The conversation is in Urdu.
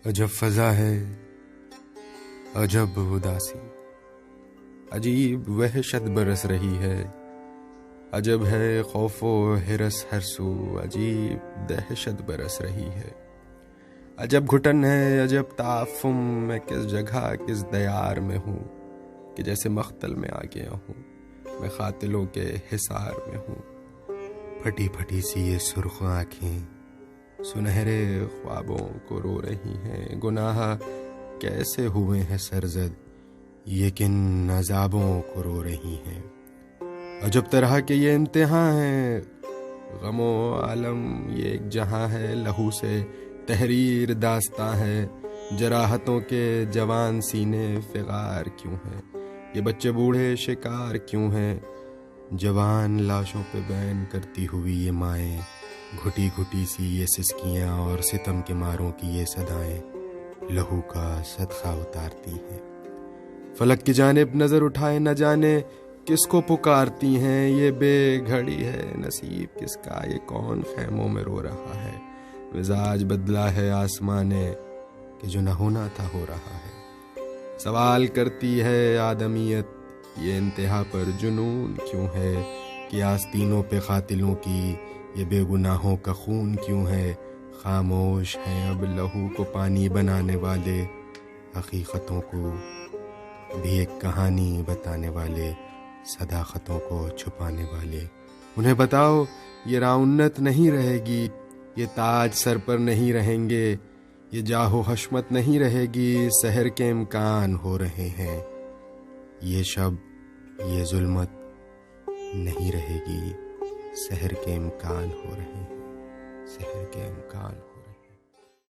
عجب فضا ہے، عجب اداسی، عجیب وحشت برس رہی ہے، عجب ہے خوف و ہرس ہر سو، عجیب دہشت برس رہی ہے، عجب گھٹن ہے، عجب تعفم، میں کس جگہ کس دیار میں ہوں کہ جیسے مختل میں آ گیا ہوں، میں قاتلوں کے حصار میں ہوں، پھٹی پھٹی سی یہ سرخ آنکھیں سنہرے خوابوں کو رو رہی ہیں، گناہ کیسے ہوئے ہیں سرزد یہ کن عذابوں کو رو رہی ہیں، عجب طرح کے یہ امتحان ہے، غم و عالم یہ ایک جہاں ہے، لہو سے تحریر داستاں ہے، جراحتوں کے جوان سینے فغار کیوں ہیں، یہ بچے بوڑھے شکار کیوں ہیں، جوان لاشوں پہ بین کرتی ہوئی یہ مائیں، گھٹی گھٹی سی یہ سسکیاں اور ستم کے ماروں کی یہ صدائیں لہو کا صدقہ اتارتی ہیں، فلک کی جانب نظر اٹھائے نہ جانے کس کو پکارتی ہیں، یہ بے گھڑی ہے نصیب کس کا، یہ کون خیموں میں رو رہا ہے، مزاج بدلا ہے آسمان نے کہ جو نہ ہونا تھا ہو رہا ہے، سوال کرتی ہے آدمیت یہ انتہا پر جنون کیوں ہے، کہ آستینوں پہ قاتلوں کی یہ بے گناہوں کا خون کیوں ہے، خاموش ہیں اب لہو کو پانی بنانے والے، حقیقتوں کو بھی ایک کہانی بتانے والے، صداقتوں کو چھپانے والے، انہیں بتاؤ یہ رعونت نہیں رہے گی، یہ تاج سر پر نہیں رہیں گے، یہ جاہ و حشمت نہیں رہے گی، سحر کے امکان ہو رہے ہیں، یہ شب یہ ظلمت نہیں رہے گی، سحر کے امکان ہو رہے ہیں، سحر کے امکان ہو